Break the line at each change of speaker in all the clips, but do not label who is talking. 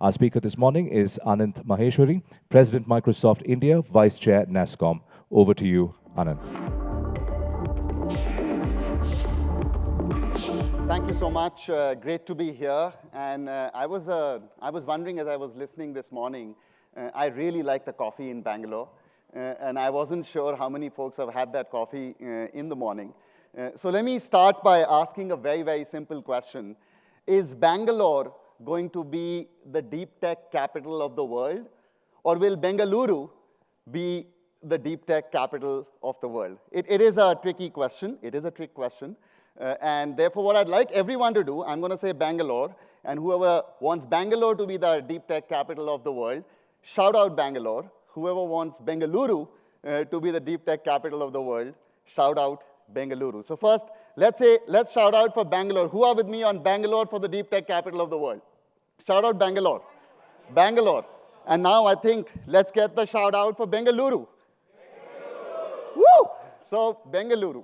Our speaker this morning is Anant Maheshwari, President Microsoft India, Vice Chair NASSCOM. Over to you, Anant.
Thank you so much. Great to be here. And I was wondering as I was listening this morning, I really like the coffee in Bangalore. And I wasn't sure how many folks have had that coffee in the morning. So let me start by asking a very, very simple question. Is Bangalore going to be the deep tech capital of the world? Or will Bengaluru be the deep tech capital of the world? It is a tricky question. It is a trick question. And therefore, what I'd like everyone to do, I'm going to say Bangalore. And whoever wants Bangalore to be the deep tech capital of the world, shout out Bangalore. Whoever wants Bengaluru to be the deep tech capital of the world, shout out Bengaluru. So first, let's shout out for Bangalore. Who are with me on Bangalore for the deep tech capital of the world? Shout out Bangalore. Bangalore. And now I think let's get the shout out for Bengaluru. Woo! So Bengaluru.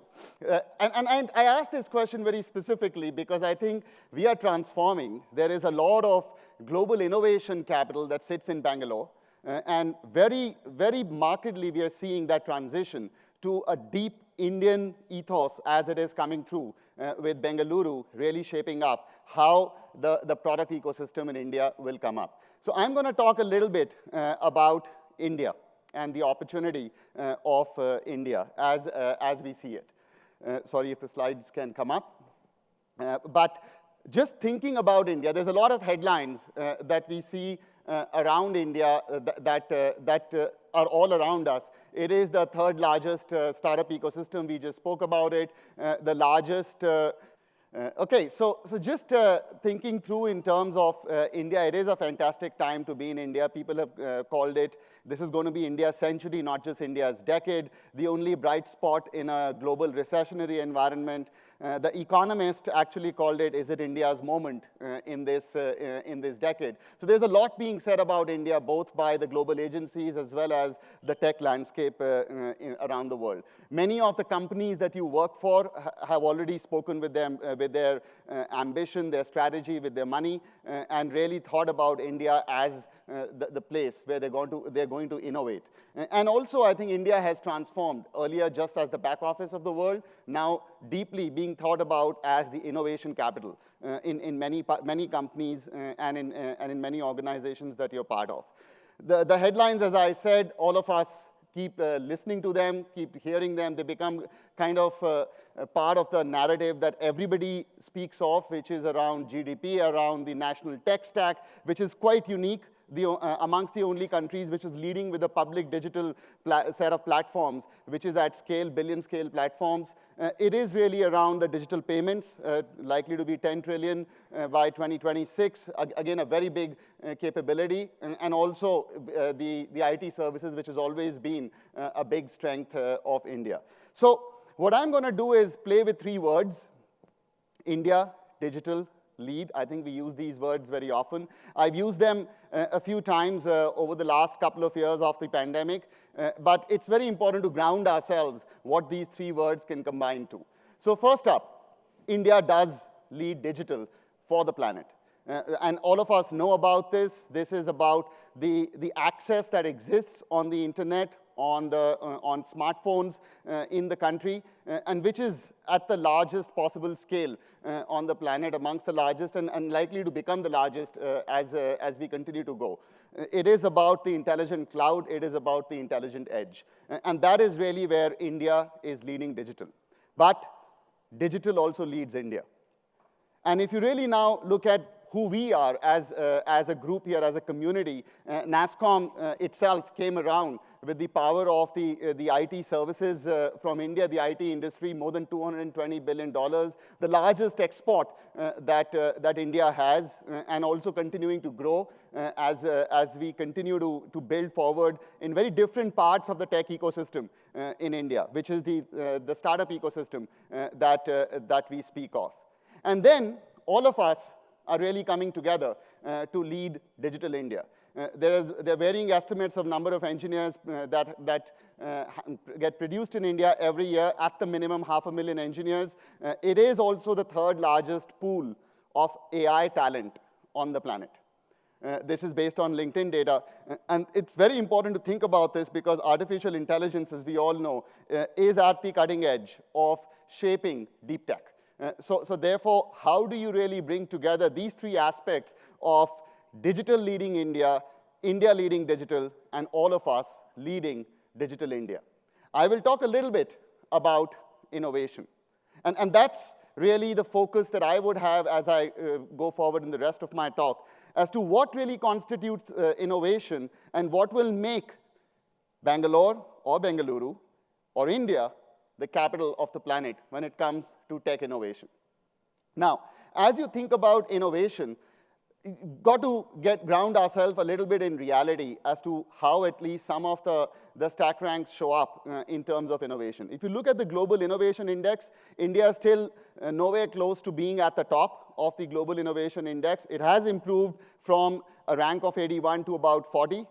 And I asked this question very specifically because I think we are transforming. There is a lot of global innovation capital that sits in Bangalore. And very, very markedly, we are seeing that transition to a deep Indian ethos as it is coming through, with Bengaluru really shaping up how the product ecosystem in India will come up. So I'm going to talk a little bit about India and the opportunity of India as we see it. Sorry if the slides can come up. But just thinking about India, there's a lot of headlines that we see around India that are all around us. It is the third largest startup ecosystem. We just spoke about it. The largest. Okay, so just thinking through in terms of India, it is a fantastic time to be in India. People have called it, this is going to be India's century, not just India's decade, the only bright spot in a global recessionary environment. The Economist actually called it, is it India's moment in this decade? So there's a lot being said about India, both by the global agencies as well as the tech landscape around the world. Many of the companies that you work for have already spoken with them, with their ambition, their strategy, with their money, and really thought about India as the place where they're going to innovate. And also, I think India has transformed earlier just as the back office of the world, now deeply being thought about as the innovation capital in many companies and in many organizations that you're part of. The headlines, as I said, all of us keep listening to them, keep hearing them. They become kind of a part of the narrative that everybody speaks of, which is around GDP, around the national tech stack, which is quite unique. Amongst the only countries which is leading with a public digital set of platforms, which is at scale, billion-scale platforms. It is really around the digital payments, likely to be 10 trillion by 2026. Again, a very big capability. And also the IT services, which has always been a big strength of India. So what I'm going to do is play with three words: India, digital, lead. I think we use these words very often. I've used them a few times over the last couple of years of the pandemic, but it's very important to ground ourselves what these three words can combine to. So first up, India does lead digital for the planet. And all of us know about this. This is about the access that exists on the internet, on smartphones in the country, and which is at the largest possible scale on the planet, amongst the largest, and likely to become the largest as we continue to go. It is about the intelligent cloud. It is about the intelligent edge. And that is really where India is leading digital. But digital also leads India. And if you really now look at who we are as a group here, as a community, NASSCOM itself came around with the power of the IT services from India, the IT industry, more than $220 billion, the largest export that India has, and also continuing to grow as we continue to build forward in very different parts of the tech ecosystem in India, which is the startup ecosystem that we speak of. And then all of us are really coming together to lead Digital India. There are varying estimates of number of engineers that get produced in India every year, at the minimum 500,000 engineers. It is also the third largest pool of AI talent on the planet. This is based on LinkedIn data. And it's very important to think about this because artificial intelligence, as we all know, is at the cutting edge of shaping deep tech. So therefore, how do you really bring together these three aspects of digital leading India, India leading digital, and all of us leading digital India? I will talk a little bit about innovation. And that's really the focus that I would have as I go forward in the rest of my talk, as to what really constitutes innovation and what will make Bangalore or Bengaluru or India the capital of the planet when it comes to tech innovation. Now, as you think about innovation, you've got to ground ourselves a little bit in reality as to how at least some of the stack ranks show up in terms of innovation. If you look at the Global Innovation Index, India is still nowhere close to being at the top of the Global Innovation Index. It has improved from a rank of 81 to about 40,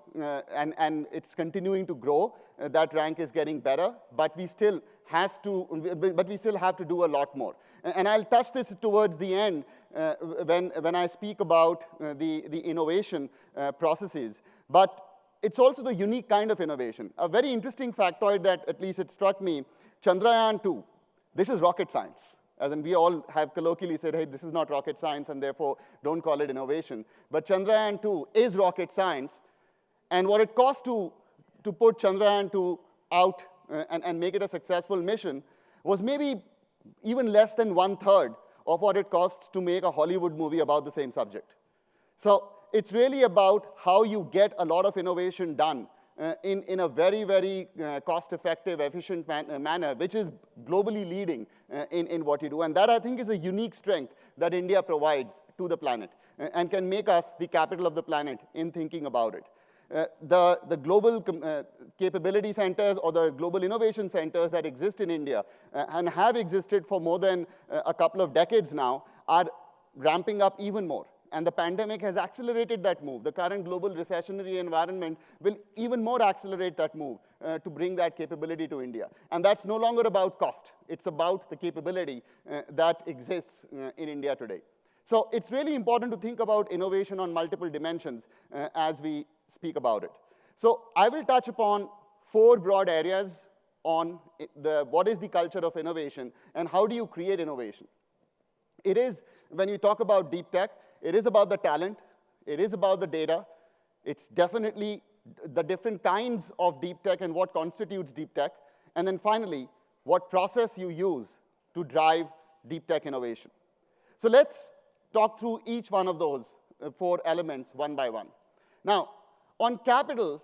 and it's continuing to grow. That rank is getting better, but we still have to do a lot more. And I'll touch this towards the end when I speak about the innovation processes. But it's also the unique kind of innovation. A very interesting factoid that at least it struck me, Chandrayaan-2, this is rocket science. As in we all have colloquially said, hey, this is not rocket science, and therefore don't call it innovation. But Chandrayaan-2 is rocket science, and what it costs to put Chandrayaan-2 out and make it a successful mission was maybe even less than 1/3 of what it costs to make a Hollywood movie about the same subject. So it's really about how you get a lot of innovation done in a very, very cost-effective, efficient manner, which is globally leading in what you do. And that, I think, is a unique strength that India provides to the planet and can make us the capital of the planet in thinking about it. The global capability centers or the global innovation centers that exist in India and have existed for more than a couple of decades now are ramping up even more. And the pandemic has accelerated that move. The current global recessionary environment will even more accelerate that move to bring that capability to India. And that's no longer about cost. It's about the capability that exists in India today. So it's really important to think about innovation on multiple dimensions as we speak about it. So I will touch upon 4 broad areas on what is the culture of innovation and how do you create innovation. It is, when you talk about deep tech, it is about the talent, it is about the data, it's definitely the different kinds of deep tech and what constitutes deep tech, and then finally, what process you use to drive deep tech innovation. So let's talk through each one of those 4 elements one by one. Now, on capital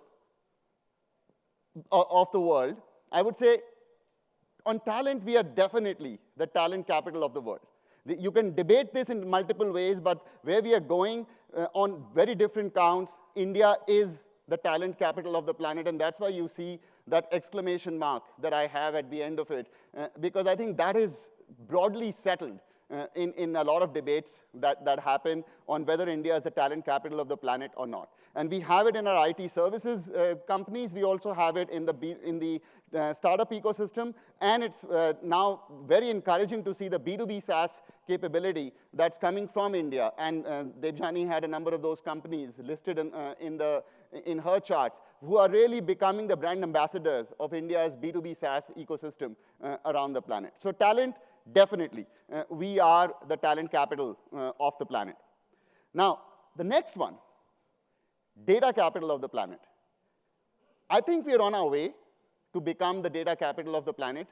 of the world, I would say on talent, we are definitely the talent capital of the world. You can debate this in multiple ways, but where we are going on very different counts, India is the talent capital of the planet, and that's why you see that exclamation mark that I have at the end of it, because I think that is broadly settled in a lot of debates that happen on whether India is the talent capital of the planet or not. And we have it in our IT services companies. We also have it in the startup ecosystem. And it's now very encouraging to see the B2B SaaS capability that's coming from India. And Debjani had a number of those companies listed in her charts who are really becoming the brand ambassadors of India's B2B SaaS ecosystem around the planet. So talent, definitely. We are the talent capital of the planet. Now, the next one, data capital of the planet. I think we are on our way to become the data capital of the planet.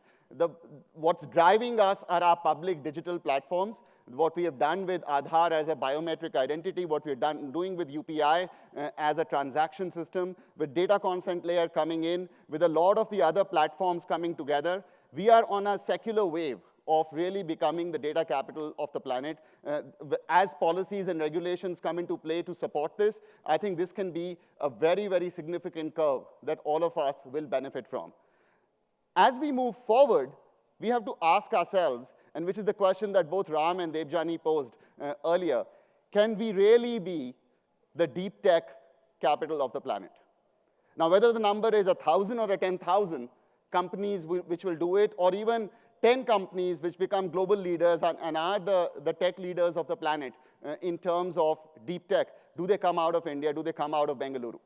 What's driving us are our public digital platforms. What we have done with Aadhaar as a biometric identity, what we're doing with UPI as a transaction system, with data consent layer coming in, with a lot of the other platforms coming together, we are on a secular wave of really becoming the data capital of the planet. As policies and regulations come into play to support this, I think this can be a very, very significant curve that all of us will benefit from. As we move forward, we have to ask ourselves, and which is the question that both Ram and Debjani posed earlier, can we really be the deep tech capital of the planet? Now, whether the number is 1,000 or 10,000 companies which will do it, or even 10 companies which become global leaders and are the tech leaders of the planet in terms of deep tech, do they come out of India? Do they come out of Bengaluru?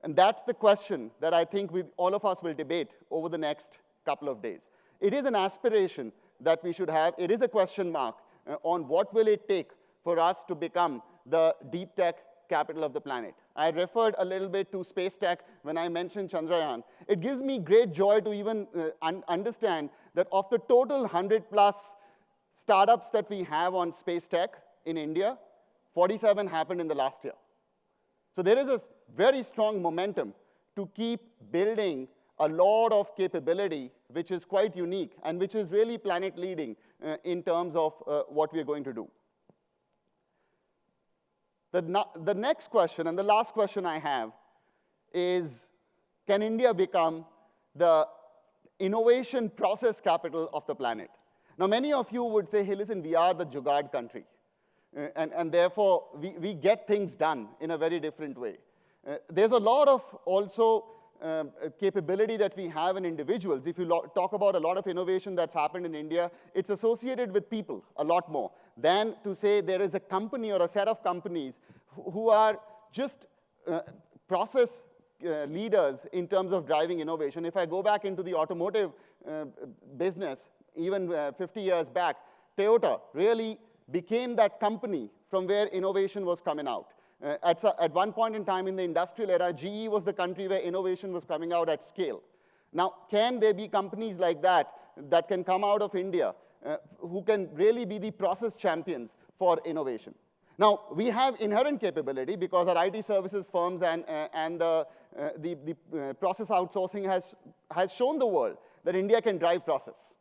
And that's the question that I think all of us will debate over the next couple of days. It is an aspiration that we should have. It is a question mark on what will it take for us to become the deep tech capital of the planet. I referred a little bit to space tech when I mentioned Chandrayaan. It gives me great joy to even understand that of the total 100+ startups that we have on space tech in India, 47 happened in the last year. So there is a very strong momentum to keep building a lot of capability, which is quite unique and which is really planet leading in terms of what we are going to do. The next question and the last question I have is, can India become the innovation process capital of the planet? Now, many of you would say, hey, listen, we are the Jugaad country. And therefore, we get things done in a very different way. There's a lot of also capability that we have in individuals. If you talk about a lot of innovation that's happened in India, it's associated with people a lot more than to say there is a company or a set of companies who are just process leaders in terms of driving innovation. If I go back into the automotive business, even 50 years back, Toyota really became that company from where innovation was coming out. At one point in time in the industrial era, GE was the country where innovation was coming out at scale. Now, can there be companies like that that can come out of India who can really be the process champions for innovation? Now, we have inherent capability because our IT services firms and the process outsourcing has shown the world that India can drive process.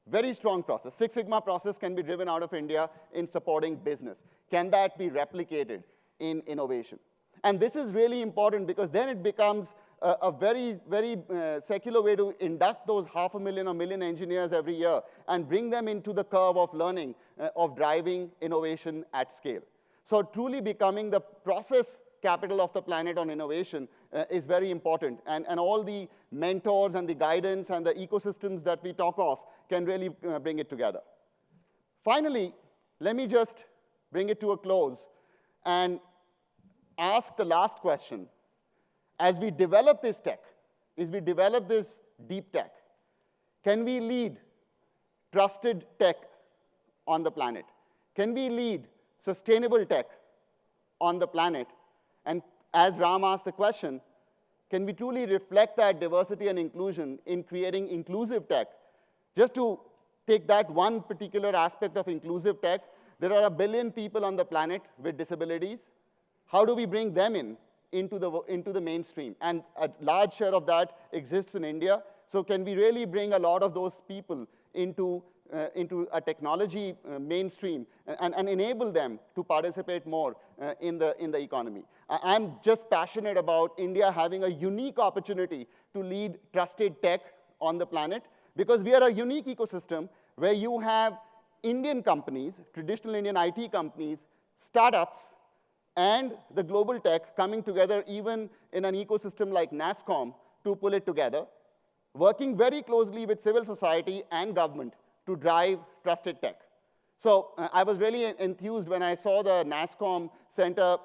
Very strong process. Six Sigma process can be driven out of India in supporting business. Can that be replicated in innovation? And this is really important because then it becomes a very, very secular way to induct those 500,000 or million engineers every year and bring them into the curve of learning, of driving innovation at scale. So truly becoming the process capital of the planet on innovation is very important. And all the mentors and the guidance and the ecosystems that we talk of can really bring it together. Finally, let me just bring it to a close and ask the last question. As we develop this tech, as we develop this deep tech, can we lead trusted tech on the planet? Can we lead sustainable tech on the planet? And as Ram asked the question, can we truly reflect that diversity and inclusion in creating inclusive tech? Just to take that one particular aspect of inclusive tech, there are 1 billion people on the planet with disabilities. How do we bring them into the mainstream? And a large share of that exists in India. So can we really bring a lot of those people into a technology mainstream and enable them to participate more in the economy? I'm just passionate about India having a unique opportunity to lead trusted tech on the planet because we are a unique ecosystem where you have Indian companies, traditional Indian IT companies, startups, and the global tech coming together even in an ecosystem like NASSCOM to pull it together, working very closely with civil society and government to drive trusted tech. So I was really enthused when I saw the NASSCOM Center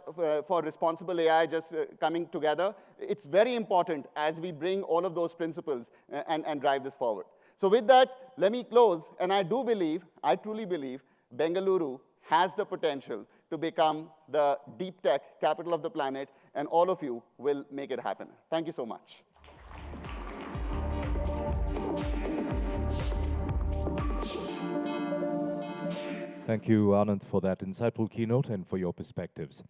for Responsible AI just coming together. It's very important as we bring all of those principles and drive this forward. So with that, let me close. And I truly believe, Bengaluru has the potential to become the deep tech capital of the planet, and all of you will make it happen. Thank you so much.
Thank you, Anant, for that insightful keynote and for your perspectives.